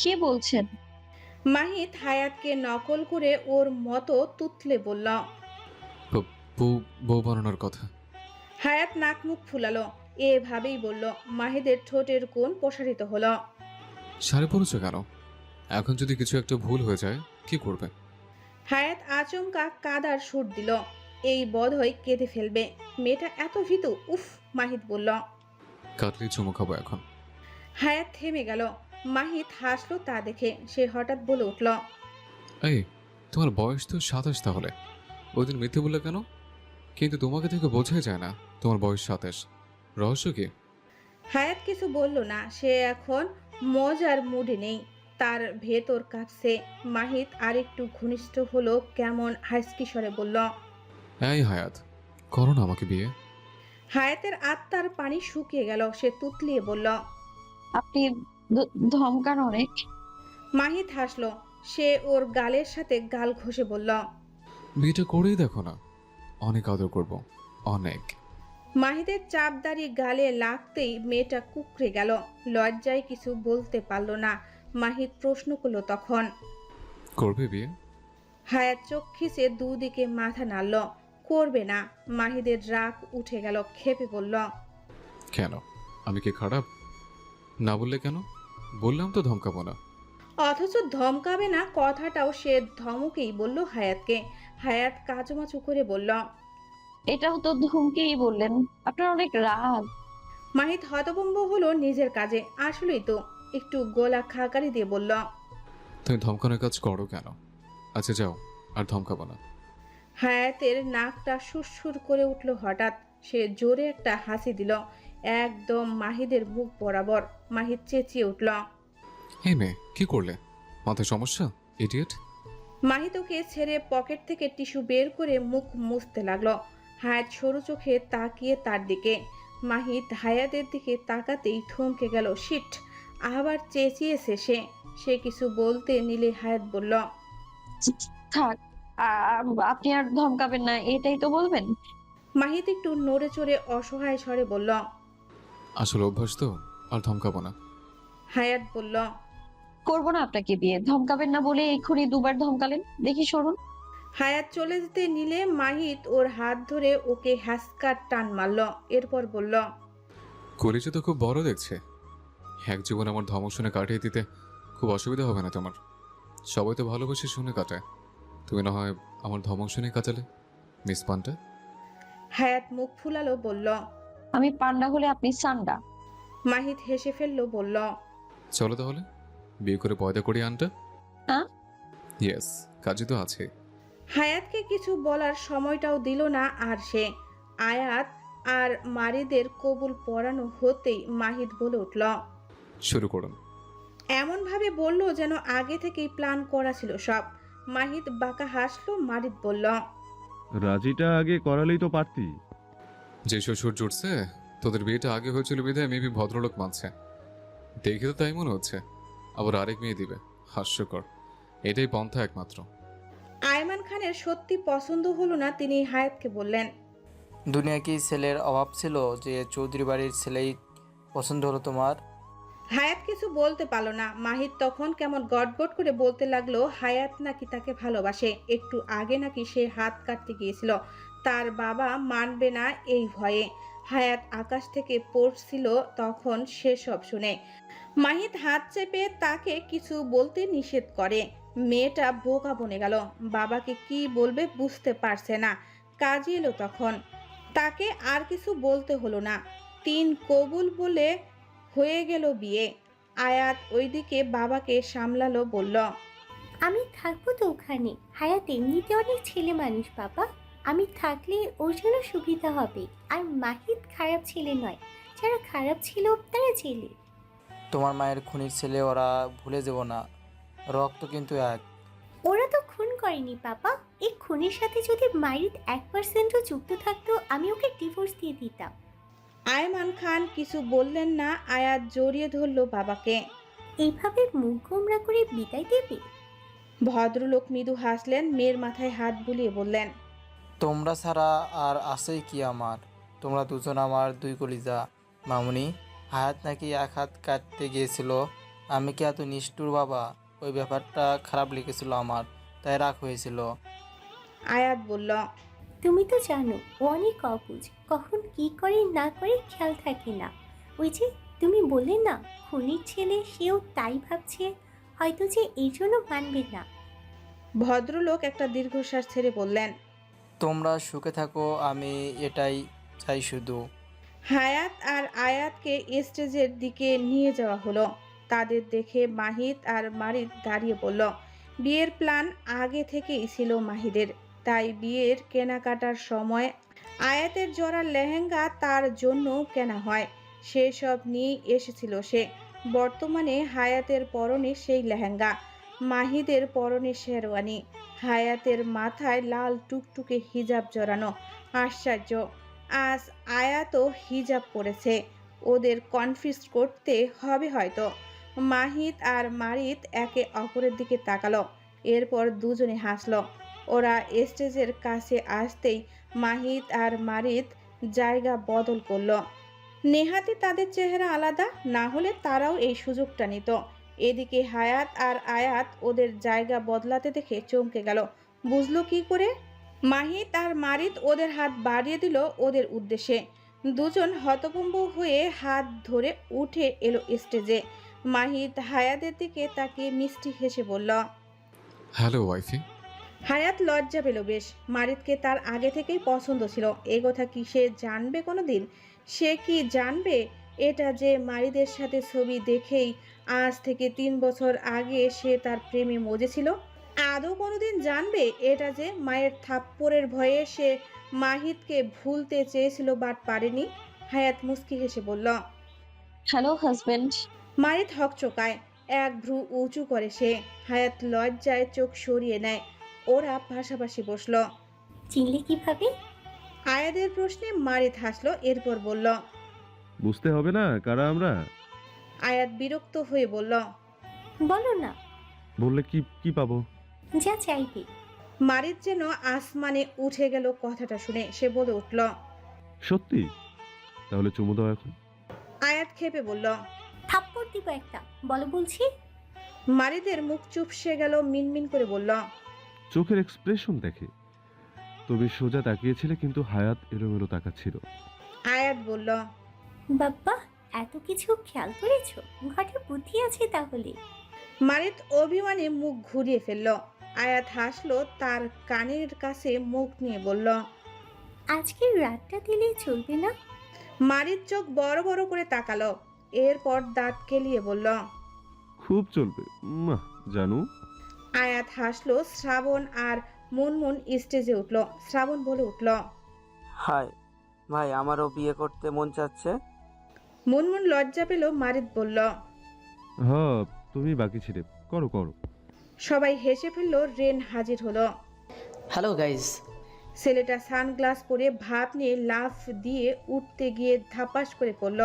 Speaker 7: কে বলছেন?
Speaker 3: মাহিত হায়াতকে নকল করে ওর মতো তুতলে বলল।
Speaker 11: বউ বানানোর কথা।
Speaker 3: হায়াত নাক মুখ ফুলালো। এভাবেই বলল। মাহিদের ঠোঁটের কোণ প্রসারিত হলো।
Speaker 11: শাড়ি পরেছো কেন? এখন যদি কিছু একটা ভুল হয়ে যায় কি করবে?
Speaker 3: হায়াত আচমকা কাদার সুর দিল। এই বোধহয় কেঁদে ফেলবে। মেয়েটা এত ভীতু। উফ, মাহিত বলল।
Speaker 11: কাটলি চুমু খাবো এখন।
Speaker 3: হায়াত থেমে গেল। মাহিত হাসলো তা দেখে। সে হঠাৎ বলে উঠল,
Speaker 11: এই, তোমার বয়স তো 27 তাহলে ওই দিন মিথ্যে বললে কেন? কিন্তু তোমাকে থেকে বোঝাই যায় না তোমার বয়স 27। রহস্য কি?
Speaker 3: হায়াত কিছু বলল না। সে এখন মজার মুডে নেই। তার ভেতর কাঁপছে। মাহিত আরেকটু ঘনিষ্ঠ হলো, কেমন হাসকি স্বরে বলল,
Speaker 11: এই হায়াত, করো না আমাকে বিয়ে।
Speaker 3: হায়াতের আত্মার পানি শুকিয়ে গেল। সে তুতলিয়ে বলল,
Speaker 7: আপনি ধমকান অনেক।
Speaker 3: মাহিত হাসলো। সে ওর গালের সাথে গাল ঘষে বলল,
Speaker 11: বিয়েটা করেই দেখো না, অনেক আদর করব, অনেক।
Speaker 3: মাহিদের চাপদারি গালে লাগতেই মেয়েটা কুকড়ে গেল। লজ্জায় কিছু বলতে পারল না। মাহিত প্রশ্ন করলো তখন,
Speaker 11: করবে বিয়ে?
Speaker 3: হায়াত চোখ খিচে দুদিকে মাথা নাড়ল। করবে না। মাহিদের রাগ উঠে গেল। ক্ষেপে বলল,
Speaker 11: কেন? আমি কি খারাপ? না বললে কেন? বললাম তো ধমকাবো না।
Speaker 3: অথচ ধমকাবে না কথাটাও সে ধমকেই বলল হায়াতকে। হায়াত কাচুমাচু করে বলল,
Speaker 7: এটাও তো ধুমকেই বললেন। আপনার অনেক রাগ।
Speaker 3: মাহিত হতভম্ব হলো নিজের কাজে। আসলেই তো। একটু গলা খাকারি দিয়ে বলল,
Speaker 11: তুমি ধমকানোর কাজ করো কেন? আচ্ছা যাও, আর ধমকাবো না।
Speaker 3: হায়াতের নাকটা সুরসুর করে উঠল হঠাৎ। সে জোরে একটা হাসি দিল, একদম মাহিদের মুখ বরাবর। মাহিদ চেঁচিয়ে উঠল,
Speaker 11: এই মেয়ে, কি করলে? মাথায় সমস্যা, ইডিয়েট?
Speaker 3: মাহিদ ওকে ছেড়ে পকেট থেকে টিস্যু বের করে মুখ মুছতে লাগলো। হায়াত সরু চোখে তাকিয়ে তার দিকে। মাহিদ হায়াতের দিকে তাকাতেই থমকে গেল। শিট! আবার চেঁচিয়েছে সে। সে কিছু বলতে নিলে হায়াত বলল,
Speaker 7: থাক, আপনি আর ধমকাবেন না, এটাই তো বলবেন।
Speaker 3: মাহিদ একটু নড়ে চড়ে অসহায় স্বরে বলল,
Speaker 11: আসলে অভ্যাস তো, আর ধমকাবো না।
Speaker 3: হায়াত বলল,
Speaker 7: করবো না আপনাকে বিয়ে। ধমকাবেন না বলে এক্ষুনি দুবার ধমকালেন। দেখি সরুন।
Speaker 3: হায়াত চলে যেতে নিলে মাহিদ ওর হাত ধরে ওকে হ্যাসকার টান মারল। এরপর বলল,
Speaker 11: কলেজে তো খুব বড় দেখছে। এক জীবন আমার ধমক শুনে কাটিয়ে দিতে খুব অসুবিধা হবে না তোমার? সবাই তো ভালোবেসে শুনে কাটায়, তুমি না হয় আমার ধমক শুনে কাটালে মিস পান্টা।
Speaker 3: হায়াত মুখ ফুলালো, বলল।
Speaker 7: আমি পান্ডা হলে আপনি সান্ডা।
Speaker 3: মাহিদ হেসে ফেললো, বলল।
Speaker 11: চলো তাহলে বিয়ে করে পয়দা করি আন্টা।
Speaker 7: হ্যাঁ?
Speaker 11: ইয়েস, কাজই তো আছে।
Speaker 3: হায়াতকে কিছু বলার সময়টাও দিল না আর সে। আয়াত আর মারিদের কবুল পড়ানো হতেই মাহিদ বলে উঠল।
Speaker 11: শুরু করুন।
Speaker 3: এমনভাবে বলল যেন আগে থেকেই প্ল্যান করা ছিল সব। মাহিদ বাঁকা হাসলো, মারিদ বলল।
Speaker 6: রাজিটা আগে করালেই তো পারতি।
Speaker 11: যে শ্বশুর জুটছে, তোদের বিয়েটা আগে হয়েছিল বিধায় মেবি ভদ্রলোক মানছে, দেখে তো তাই মনে হচ্ছে। আবার আরেক মেয়ে দিবে, হাস্যকর। এটাই পন্থা একমাত্র।
Speaker 3: আয়মান খানের সত্যি পছন্দ হলো না, তিনি হায়াতকে বললেন।
Speaker 13: দুনিয়া কি ছেলের অভাব ছিল যে চৌধুরী বাড়ির ছেলেই পছন্দ হলো তোমার?
Speaker 3: হায়াত কিছু বলতে পারলো না। মাহিদ তখন কেমন গটগট করে বলতে লাগলো হায়াত নাকি তাকে ভালোবাসে, একটু আগে নাকি সে হাত কাটতে গিয়েছিল, তার বাবা মানবে না এই ভয়ে। হায়াত আকাশ থেকে পড়ছিল তখন সেসব শুনে। মাহিদ হাত চেপে তাকে কিছু বলতে নিষেধ করে। মেয়েটা বোকা বনে গেল, বাবাকে কি বলবে বুঝতে পারছে না। কাজী এলো তখন, তাকে আর কিছু বলতে হলো না। 3 কবুল বলে হয়ে গেল বিয়ে। আয়াত ওইদিকে বাবাকে সামলালো, বলল।
Speaker 9: আমি থাকবো তো ওখানে। হায়াত এমনিতে অনেক ছেলে মানুষ বাবা, আমি থাকলে ওর জন্য সুবিধা হবে। আর মাহিদ খারাপ ছেলে নয়, যারা খারাপ ছিল তারা জেলে।
Speaker 13: তোমার মায়ের খুনির ছেলে ওরা, ভুলে যাব না, রক্ত কিন্তু এক।
Speaker 9: ওরা তো খুন করেনি বাবা। এই খুনের সাথে যদি মাহিদ 1%ও যুক্ত থাকতো, আমি ওকে ডিভোর্স দিয়ে দিতাম।
Speaker 3: আয়মান খান কিছু বললেন না। আয়াত জড়িয়ে ধরল বাবাকে।
Speaker 9: এইভাবে মুখ গোমরা করে বিদায় দেবে?
Speaker 3: ভদ্রলোক মৃদু হাসলেন, মেয়ের মাথায় হাত বুলিয়ে বললেন।
Speaker 13: তোমরা ছাড়া আর আছেই কি আমার? তোমরা দুজন আমার 2 কলিজা। মামুনি, হায়াত নাকি 1 হাত কাটতে গিয়েছিল। আমি কি এত নিষ্ঠুর বাবা? ওই ব্যাপারটা খারাপ লেগেছিল আমার, তাই রাগ হয়েছিল।
Speaker 3: আয়াত বলল।
Speaker 9: তুমি তো জানো ও অনেক অবুঝ, কখন কি করে না করে খেয়াল থাকে না। ওই যে তুমি বললে না খুনির ছেলে, সেও তাই ভাবছে হয়তো, যে এই জন্য মানবে না।
Speaker 3: ভদ্রলোক একটা দীর্ঘশ্বাস ছেড়ে বললেন।
Speaker 13: তোমরা সুখে থাকো, আমি এটাই চাই শুধু।
Speaker 3: হায়াত আর আয়াতকে স্টেজের দিকে নিয়ে যাওয়া হলো। তাদের দেখে মাহিদ আর মারিদ দাঁড়িয়ে বলল। বিয়ের প্ল্যান আগে থেকেই ছিল মাহিদের, তাই বিয়ের কেনাকাটার সময় আয়াতের জোড়া লেহেঙ্গা তার জন্য কেনা হয়, সেসব নিয়ে এসেছিল সে। বর্তমানে হায়াতের পরনে সেই লেহেঙ্গা, মাহিদের পরনে শেরওয়ানি, হায়াতের মাথায় লাল টুকটুকে হিজাব জড়ানো। আশ্চর্য, আজ আয়াতও হিজাব পরেছে। ওদের কনফিউজ করতে হবে হয়তো। মাহিদ আর মারিদ একে অপরের দিকে তাকালো, এরপর দুজনে হাসলো। ওরা স্টেজের কাছে আসতেই মাহিদ আর মারিদ জায়গা বদল করলো। নেহাতি তাদের চেহারা আলাদা, না হলে তারাও এই সুযোগটা নিত। এদিকে হায়াত আর আয়াত ওদের জায়গা বদলাতে দেখে চমকে গেল। বুঝলো কি করে? মাহিদ আর মারিদ ওদের হাত বাড়িয়ে দিল ওদের উদ্দেশ্যে। দুজন হতভম্ব হয়ে হাত ধরে উঠে এলো স্টেজে। মাহিদ হায়াতের দিকে তাকিয়ে মিষ্টি হেসে বলল।
Speaker 11: হ্যালো ওয়াইফি।
Speaker 3: হায়াত লজ্জা পেল বেশ। মারিদকে তার আগে থেকেই পছন্দ ছিল, এ কথা কি সে জানবে কোনোদিন? সে কি জানবে এটা যে মারিদের সাথে ছবি দেখেই আজ থেকে 3 বছর আগে সে তার প্রেমে মজেছিল? আদৌ কোনোদিন জানবে এটা যে মায়ের থাপ্পড়ের ভয়ে সে মাহিদকে ভুলতে চেয়েছিল বাট পারেনি? হায়াত মুস্কি হেসে বলল।
Speaker 7: Hello husband.
Speaker 3: মারিদ হকচকায়, এক ভ্রু উঁচু করে সে। হায়াত লজ্জায় চোখ সরিয়ে নেয়। ওরা পাশাপাশি বসলো।
Speaker 9: চিনলে কিভাবে?
Speaker 3: আয়াদের প্রশ্নে মারিদ হাসলো, এরপর বলল।
Speaker 6: বুঝতে হবে না কারা আমরা?
Speaker 3: আয়াত বিরক্ত হয়ে বলল।
Speaker 9: বলো না।
Speaker 6: বললে কি কি পাবো?
Speaker 9: যা চাইবে।
Speaker 3: মারিদ যেন আসমানে উঠে গেল কথাটা শুনে। সে বলে উঠল।
Speaker 6: সত্যি? তাহলে চুমু দাও এখন।
Speaker 3: আয়াত খেপে বলল।
Speaker 9: থাপ্পড় দিব একটা, বলো বলছি।
Speaker 3: মারিদের মুখ চুপসে গেল, মিনমিন করে বলল।
Speaker 6: চোখের এক্সপ্রেশন দেখে তুমি সোজা তাকিয়েছিলে, কিন্তু হায়াত এলোমেলো তাকাচ্ছিল।
Speaker 3: আয়াত বলল।
Speaker 9: বাবা, এত কিছু খেয়াল করেছো? ঘটে বুদ্ধি আছে তাহলে।
Speaker 3: মারিত অভিমানে মুখ ঘুরিয়ে ফেলল। আয়াত হাসলো, তার কানের কাছে মুখ নিয়ে বলল,
Speaker 9: আজকে রাতটা দিলে চলবে না?
Speaker 3: মারিত চোখ বড় বড় করে তাকালো, এরপর দাঁত কেলিয়ে বলল,
Speaker 6: খুব চলবে জানু।
Speaker 3: আয়াত হাসলো। শ্রাবণ আর মুনমুন স্টেজে উঠল। শ্রাবণ বলে উঠল,
Speaker 10: হাই ভাই, আমারও বিয়ে করতে মন চাচ্ছে।
Speaker 3: মুনমুন লজ্জা পেল। মারিত বলল,
Speaker 6: হ্যাঁ, তুমি বাকি ছিলে, করো করো।
Speaker 3: সবাই হেসে ফেলল। রেন হাজির হলো।
Speaker 12: Hello guys.
Speaker 3: ছেলেটা সানগ্লাস পরে ভাব নিয়ে লাফ দিয়ে উঠতে গিয়ে ধাপাস করে পড়ল।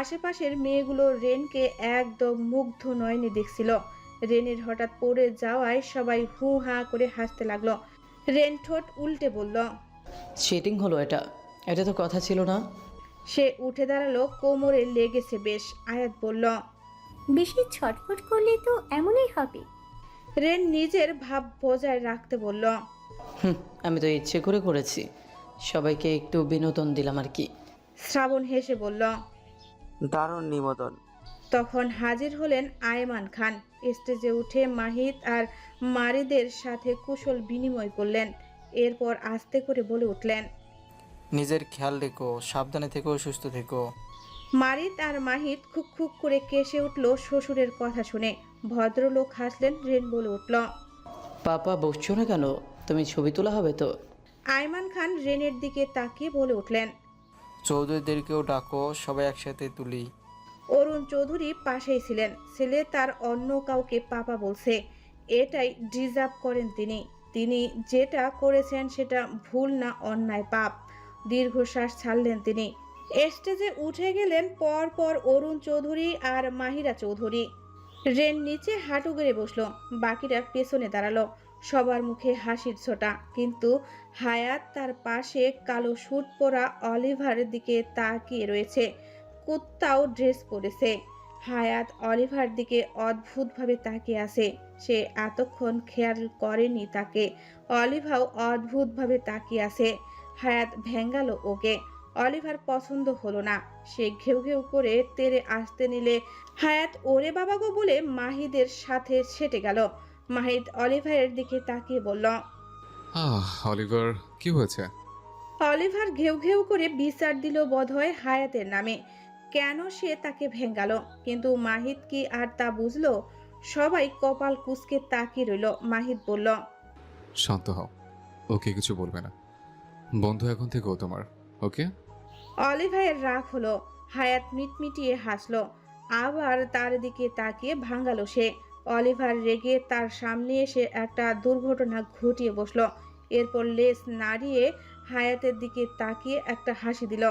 Speaker 3: আশেপাশের মেয়েগুলো রেনকে একদম মুগ্ধ নয়নে দেখছিল। রেনের হঠাৎ পড়ে যাওয়ায় সবাই হু হা করে হাসতে লাগলো। রেন ঠোঁট উল্টে বলল,
Speaker 12: চিটিং হলো এটা, এটা তো কথা ছিল না।
Speaker 3: সে উঠে দাঁড়ালো, কোমরে লেগেছে বেশ। আয়াত বলল,
Speaker 9: বেশি ছটফট করলে তো এমনই হবে।
Speaker 3: রেন নিজের ভাব বজায় রাখতে বলল,
Speaker 12: আমি তো ইচ্ছে করে করেছি, সবাইকে একটু বিনোদন দিলাম আর কি।
Speaker 3: শ্রাবণ হেসে বলল,
Speaker 10: দারুণ নিবেদন।
Speaker 3: তখন হাজির হলেন আয়মান খান। স্টেজে উঠে মাহিত আর মারিদের সাথে কুশল বিনিময় করলেন। এরপর আস্তে করে বলে উঠলেন,
Speaker 13: নিজের খেয়াল রেখো, সাবধানে থেকো, সুস্থ থেকো।
Speaker 3: মারিত আর মাহিত খুক খুক করে কেসে উঠল শ্বশুরের কথা শুনে। ভদ্রলোক হাসলেন। রেন বলে উঠল,
Speaker 12: পাপা বসছো না কেন, তুমি ছবি তোলা হবে তো?
Speaker 3: আয়মান খান রেনের দিকে তাকিয়ে বলে উঠলেন,
Speaker 13: চৌধুরীদেরকেও ডাকো, সবাই একসাথে তুলি।
Speaker 3: অরুণ চৌধুরী পাশেই ছিলেন। ছেলে তার অন্য কাউকে পাপা বলছে, এটাই ডিজার্ভ করেন তিনি। তিনি যেটা করেছেন সেটা ভুল না অন্যায়, পাপ। দীর্ঘশ্বাস ছাড়লেন তিনি। স্টেজে উঠে গেলেন পর পর অরুণ চৌধুরী আর মাহিরা চৌধুরী। রেন নিচে হাঁটু গেড়ে বসলো, বাকিরা পেছনে দাঁড়ালো। সবার মুখে হাসির ছোটা, কিন্তু হায়াত তার পাশে কালো স্যুট পরা অলিভারের দিকে তাকিয়ে রয়েছে। কুত্তাও ড্রেস পরেছে। হায়াত অলিভার দিকে অদ্ভুতভাবে তাকিয়ে আছে। সে এতক্ষণ খেয়াল করেনি তাকে। অলিভাও অদ্ভুতভাবে তাকিয়ে আছে। হায়াত ভেঙ্গালো ওকে। অলিভার পছন্দ হলো না। সে ঘেউ ঘেউ করে তেরে আসতে নিলে হায়াত ওরে বাবা গো বলে মাহিদের সাথে সেটে গেল। মাহিদ অলিভারের দিকে তাকিয়ে বলল,
Speaker 11: অলিভার, কি হয়েছে?
Speaker 3: অলিভার ঘেউ ঘেউ করে বিচার দিল বোধহয় হায়াতের নামে। কেন সে তাকে ভেঙ্গালো, কিন্তু মাহিদ কি আর তা বুঝলো? সবাই কপাল কুঁচকে তাকিয়ে রইল। মাহিদ বলল,
Speaker 11: শান্ত হও, ওকে কিছু বলবে না, বন্ধু এখন থেকে ও তোমার, ওকে?
Speaker 3: অলিভারের রাগ হলো। হায়াত মিটমিটিয়ে হাসলো। আবার তার দিকে তাকিয়ে ভাঙালো সে। অলিভার রেগে তার সামনে এসে একটা দুর্ঘটনা ঘটিয়ে বসলো। এরপর লেজ নাড়িয়ে হায়াতের দিকে তাকিয়ে একটা হাসি দিল।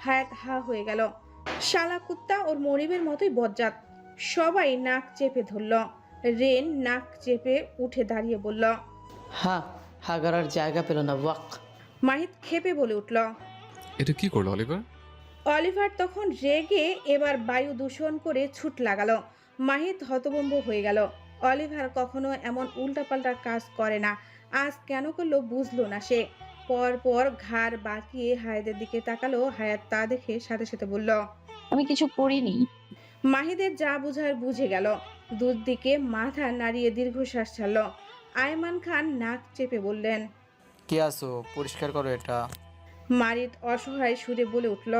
Speaker 3: হায়াত হা হয়ে গেল। শালা কুত্তা ওর মনিবের মতোই বজ্জাত। সবাই নাক চেপে ধরল। রেন নাক চেপে উঠে দাঁড়িয়ে বলল,
Speaker 12: হাগারার জায়গা পেল না, ওয়াক।
Speaker 3: মাহিদ ক্ষেপে বলে উঠল,
Speaker 11: এটা কি করলো অলিভার?
Speaker 3: অলিভার তখন রেগে এবার বায়ু দূষণ করে ছুট লাগালো। মাহিদ হতভম্ব হয়ে গেল। অলিভার কখনো এমন উল্টাপাল্টা কাজ করে না, আজ কেন করলো বুঝলো না সে। পর পর ঘাড় বাঁকিয়ে হায়াতের দিকে তাকালো। হায়াত তা দেখে সাথে সাথে বলল,
Speaker 7: আমি কিছু করিনি।
Speaker 3: মাহিদের যা বুঝার বুঝে গেল। দুদিকে মাথা নাড়িয়ে দীর্ঘশ্বাস ছাড়ল। আয়মান খান নাক চেপে বললেন,
Speaker 13: কে আসো, পরিষ্কার করো এটা।
Speaker 3: মারিদ অসহায় সুরে বলে উঠল,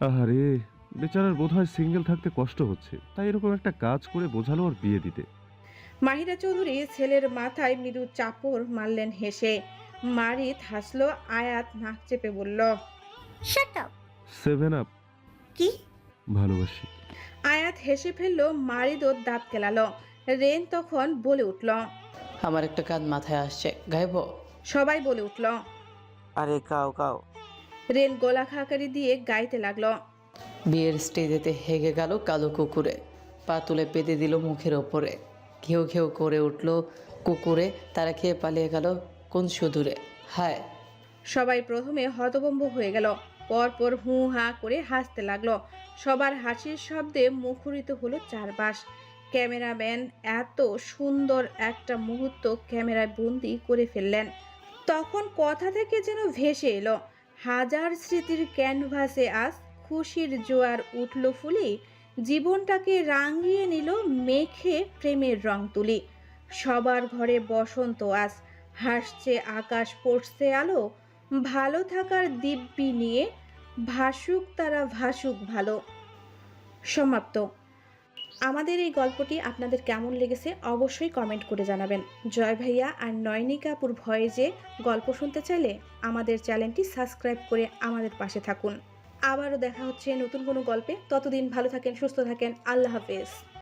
Speaker 6: আরে বেচারার বোধহয় সিঙ্গেল থাকতে কষ্ট হচ্ছে, তাই এরকম একটা কাজ করে বোঝালো ওর বিয়ে দিতে।
Speaker 3: মাহিরা চৌধুরী ছেলের মাথায় মৃদু চাপড় মারলেন হেসে। মারিদ হাসলো। আয়াত নাক চেপে বলল,
Speaker 9: শাট আপ।
Speaker 6: 7 আপ।
Speaker 9: কি?
Speaker 6: ভালোবাসি।
Speaker 3: আয়াত হেসে ফেললো। মারিদও দাঁত কেলালো। রেন তখন বলে উঠল,
Speaker 12: আমার একটা কাজ মাথায় আসছে, গাইব?
Speaker 3: সবাই বলে উঠল।
Speaker 10: আরে গাও গাও।
Speaker 3: রেন গলা খাকারি দিয়ে গাইতে লাগলো,
Speaker 12: বিয়ের স্টেজেতে হেগে গেল কালো কুকুরে, পা তুলে পেতে দিল মুখের ওপরে, ঘেউ ঘেউ করে উঠল কুকুরে, তারা খেয়ে পালিয়ে গেল কোন সুদূরে। হায়।
Speaker 3: সবাই প্রথমে হতভম্ব হয়ে গেল, পরপর হু হা করে হাসতে লাগলো। সবার হাসির শব্দে মুখরিত হলো চারপাশ। ক্যামেরাম্যান এত সুন্দর একটা মুহূর্ত ক্যামেরায় বন্দি করে ফেললেন। তখন কথা থেকে যেন ভেসে এলো, হাজার স্মৃতির ক্যানভাসে আজ খুশির জোয়ার উঠল ফুলি। জীবনটাকে রাঙিয়ে নিল মেখে প্রেমের রং তুলি। সবার ঘরে বসন্ত আজ, হাসছে আকাশ, পড়ছে আলো, ভালো থাকার দিব্যি নিয়ে ভাসুক তারা, ভাসুক ভালো। সমাপ্ত। আমাদের এই গল্পটি আপনাদের কেমন লেগেছে অবশ্যই কমেন্ট করে জানাবেন। জয় ভাইয়া আর নয়নিকা আপুর ভয়েসে গল্প শুনতে চাইলে আমাদের চ্যানেলটি সাবস্ক্রাইব করে আমাদের পাশে থাকুন। আবারও দেখা হচ্ছে নতুন কোনো গল্পে। ততদিন ভালো থাকেন, সুস্থ থাকেন। আল্লাহ হাফেজ।